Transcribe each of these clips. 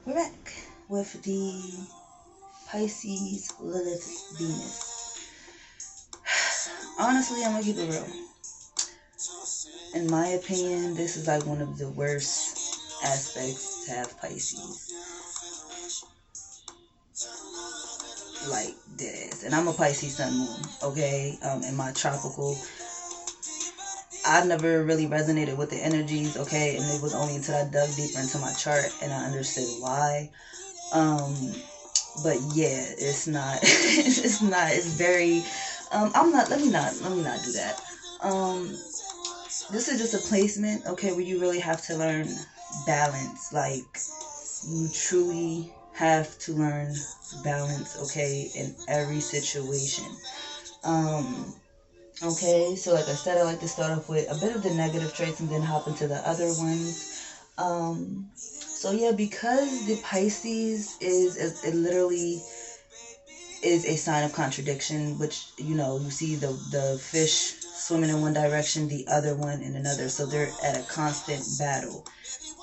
We're back with the Pisces Lilith Venus. Honestly, I'm gonna keep it real. In my opinion, this is like one of the worst aspects to have Pisces. Like deadass. And I'm a Pisces sun moon, okay? In my tropical. I never really resonated with the energies, okay? And it was only until I dug deeper into my chart and I understood why. But yeah, it's not it's very let me not do that. This is just a placement, okay, where you really have to learn balance. Like, you truly have to learn balance, okay, in every situation. Okay, so like I said, I like to start off with a bit of the negative traits and then hop into the other ones. So yeah, because the Pisces it literally is a sign of contradiction, which, you see the fish swimming in one direction, the other one in another. So they're at a constant battle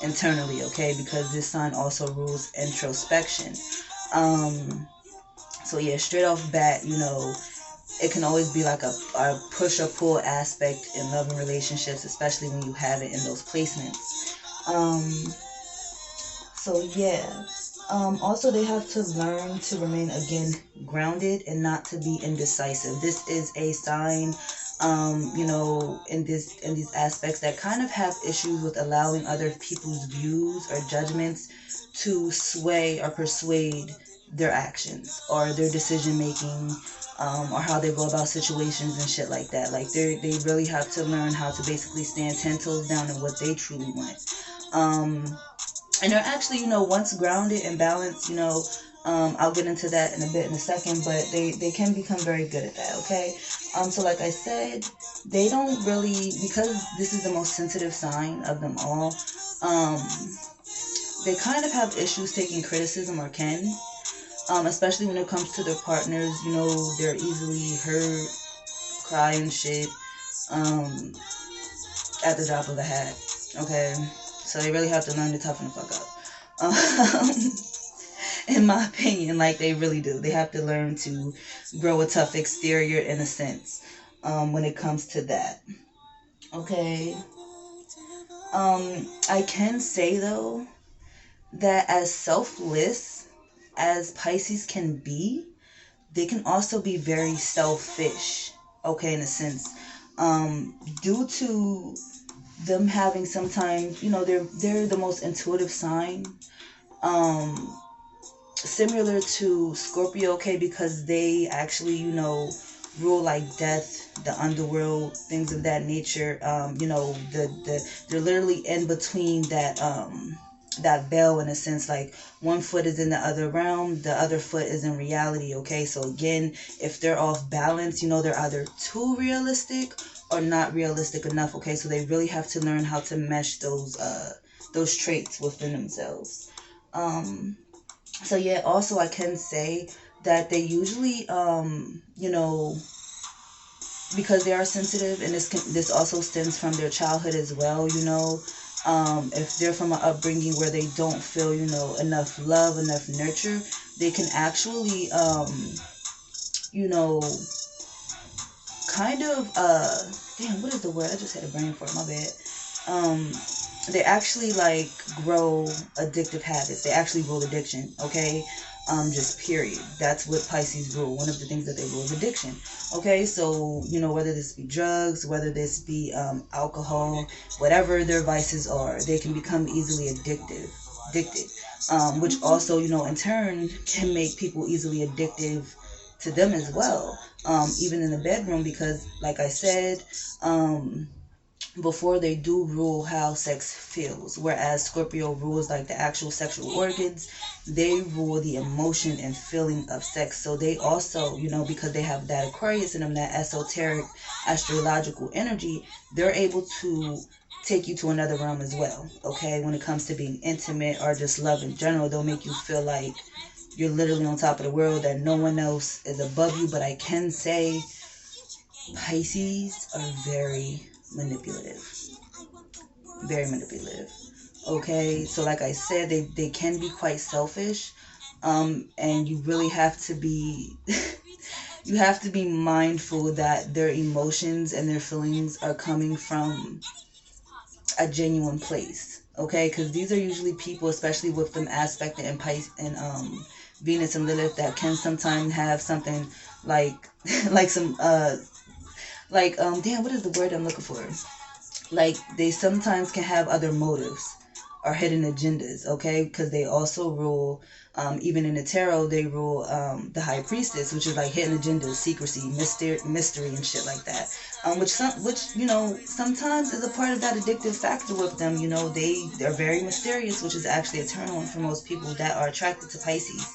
internally, okay, because this sign also rules introspection. So yeah, straight off bat, it can always be like a push or pull aspect in love and relationships, especially when you have it in those placements. So yeah. Also, they have to learn to remain, again, grounded and not to be indecisive. This is a sign, in these aspects that kind of have issues with allowing other people's views or judgments to sway or persuade their actions or their decision making, or how they go about situations and shit like that. Like, they really have to learn how to basically stand 10 toes down in what they truly want. And they're actually, once grounded and balanced, I'll get into that in a bit in a second, but they can become very good at that, okay? So like I said, they don't really, because this is the most sensitive sign of them all, they kind of have issues taking criticism, or can, especially when it comes to their partners. They're easily hurt, cry and shit, at the drop of a hat, okay? So they really have to learn to toughen the fuck up. In my opinion, like, they really do. They have to learn to grow a tough exterior, in a sense, when it comes to that. Okay. I can say, though, that as selfless as Pisces can be, they can also be very selfish, okay, in a sense. Due to them having sometimes, they're the most intuitive sign. Similar to Scorpio, okay, because they actually, rule like death, the underworld, things of that nature. They're literally in between that veil, in a sense. Like, one foot is in the other realm, the other foot is in reality, okay? So again, if they're off balance, they're either too realistic or not realistic enough, okay? So they really have to learn how to mesh those traits within themselves. So yeah, also I can say that they usually, because they are sensitive, and this also stems from their childhood as well. If they're from an upbringing where they don't feel, enough love, enough nurture, they can actually, you know, kind of, damn, what is the word? I just had a brain for it. My bad. They actually, like, grow addictive habits. They actually rule addiction, okay? Just period. That's what Pisces rule. One of the things that they rule is addiction. Okay, so, whether this be drugs, whether this be alcohol, whatever their vices are, they can become easily addicted. Which also, in turn, can make people easily addictive to them as well. Even in the bedroom, because, like I said, before, they do rule how sex feels, whereas Scorpio rules like the actual sexual organs. They rule the emotion and feeling of sex. So they also, because they have that Aquarius in them, that esoteric astrological energy, they're able to take you to another realm as well, okay? When it comes to being intimate or just love in general, they'll make you feel like you're literally on top of the world, that no one else is above you. But I can say Pisces are very manipulative. Very manipulative. Okay, so like I said, they can be quite selfish, and you really have to be you have to be mindful that their emotions and their feelings are coming from a genuine place. Okay, because these are usually people, especially with them aspected in Pisces and Venus and Lilith, that can sometimes have something like like some damn, what is the word I'm looking for? Like, they sometimes can have other motives or hidden agendas, okay? Because they also rule, even in the tarot, they rule the high priestess, which is like hidden agendas, secrecy, mystery, and shit like that. Which you know, sometimes is a part of that addictive factor with them. You know, they're very mysterious, which is actually a turn on for most people that are attracted to Pisces.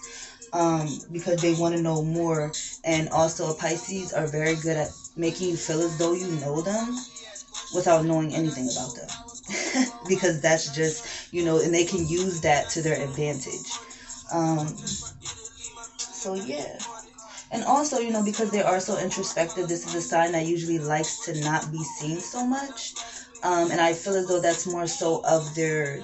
Because they want to know more, and also Pisces are very good at making you feel as though you know them without knowing anything about them. Because that's just, you know, and they can use that to their advantage. So yeah. And also, you know, because they are so introspective, this is a sign that usually likes to not be seen so much. And I feel as though that's more so of their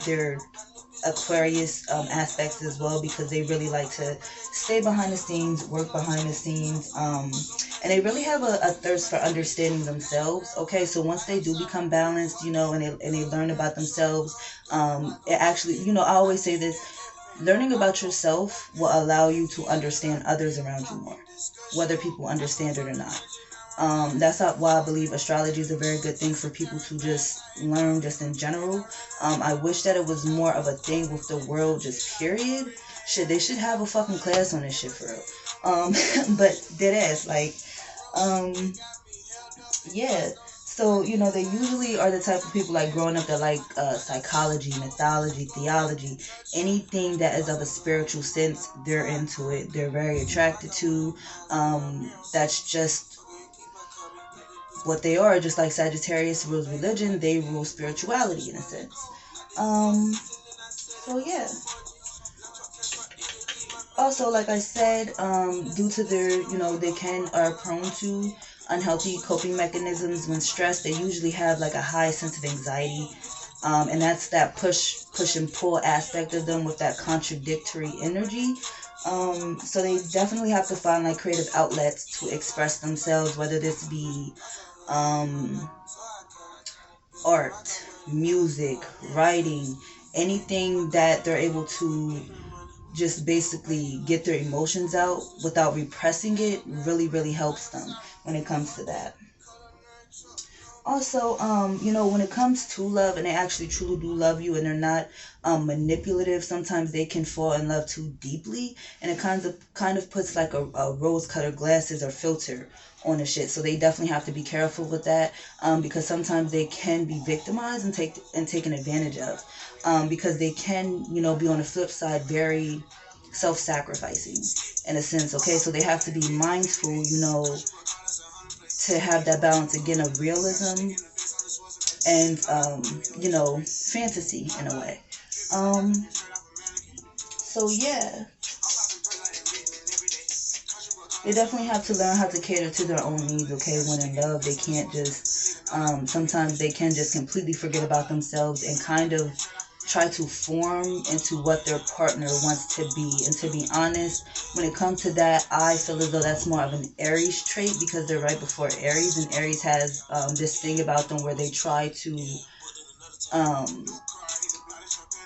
Aquarius aspects as well, because they really like to stay behind the scenes, work behind the scenes, and they really have a thirst for understanding themselves. Okay, so once they do become balanced, you know, and they learn about themselves, it actually, you know, I always say this: learning about yourself will allow you to understand others around you more, whether people understand it or not. That's why I believe astrology is a very good thing for people to just learn just in general. I wish that it was more of a thing with the world, just period. Shit, they should have a fucking class on this shit for real. But dead ass, like, um, yeah. So, you know, they usually are the type of people like growing up that like psychology, mythology, theology, anything that is of a spiritual sense, they're into it. They're very attracted to. That's just what they are. Just like Sagittarius rules religion, they rule spirituality in a sense. So yeah. Also, like I said, due to their, you know, they are prone to unhealthy coping mechanisms when stressed. They usually have like a high sense of anxiety, and that's that push and pull aspect of them with that contradictory energy. So they definitely have to find like creative outlets to express themselves, whether this be um, art, music, writing, anything that they're able to just basically get their emotions out without repressing it really, really helps them when it comes to that. Also, you know, when it comes to love and they actually truly do love you and they're not manipulative, sometimes they can fall in love too deeply, and it kind of puts like a rose colored glasses or filter on the shit. So they definitely have to be careful with that, because sometimes they can be victimized and taken advantage of, because they can, you know, be on the flip side very self-sacrificing in a sense. Okay, so they have to be mindful, you know, to have that balance again of realism and you know, fantasy in a way. So yeah, they definitely have to learn how to cater to their own needs. Okay, when in love, they can't just sometimes they can just completely forget about themselves and kind of try to form into what their partner wants to be. And to be honest, when it comes to that, I feel as though that's more of an Aries trait, because they're right before Aries, and Aries has this thing about them where they um,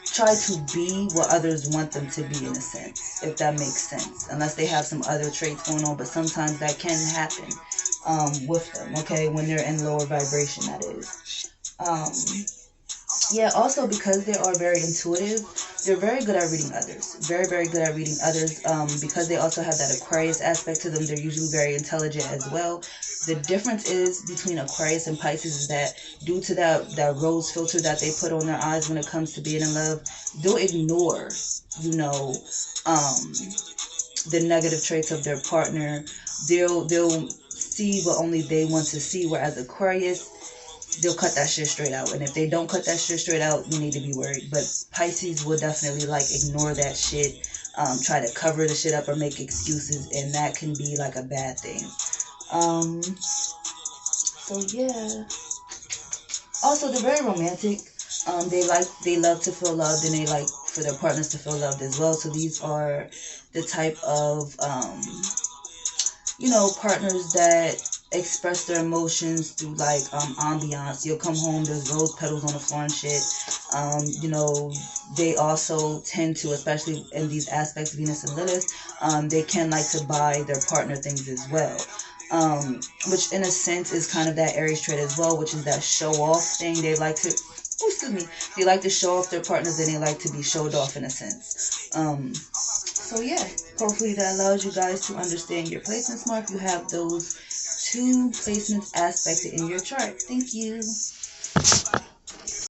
try to be what others want them to be, in a sense, if that makes sense, unless they have some other traits going on. But sometimes that can happen with them, okay, when they're in lower vibration, that is. Yeah, also because they are very intuitive, they're very good at reading others. Very, very good at reading others. Because they also have that Aquarius aspect to them, they're usually very intelligent as well. The difference is between Aquarius and Pisces is that due to that rose filter that they put on their eyes when it comes to being in love, they'll ignore, you know, the negative traits of their partner. They'll see what only they want to see, whereas Aquarius, they'll cut that shit straight out. And if they don't cut that shit straight out, you need to be worried. But Pisces will definitely like ignore that shit, try to cover the shit up or make excuses, and that can be like a bad thing. So yeah. Also, they're very romantic. They love to feel loved, and they like for their partners to feel loved as well. So these are the type of partners that express their emotions through like ambiance. You'll come home, there's rose petals on the floor and shit. They also tend to, especially in these aspects, Venus and Lilith, they can like to buy their partner things as well. Which in a sense is kind of that Aries trait as well, which is that show off thing. They like to, they like to show off their partners, and they like to be showed off in a sense. So yeah, hopefully that allows you guys to understand your placements more if you have those two placements aspected in your chart. Thank you.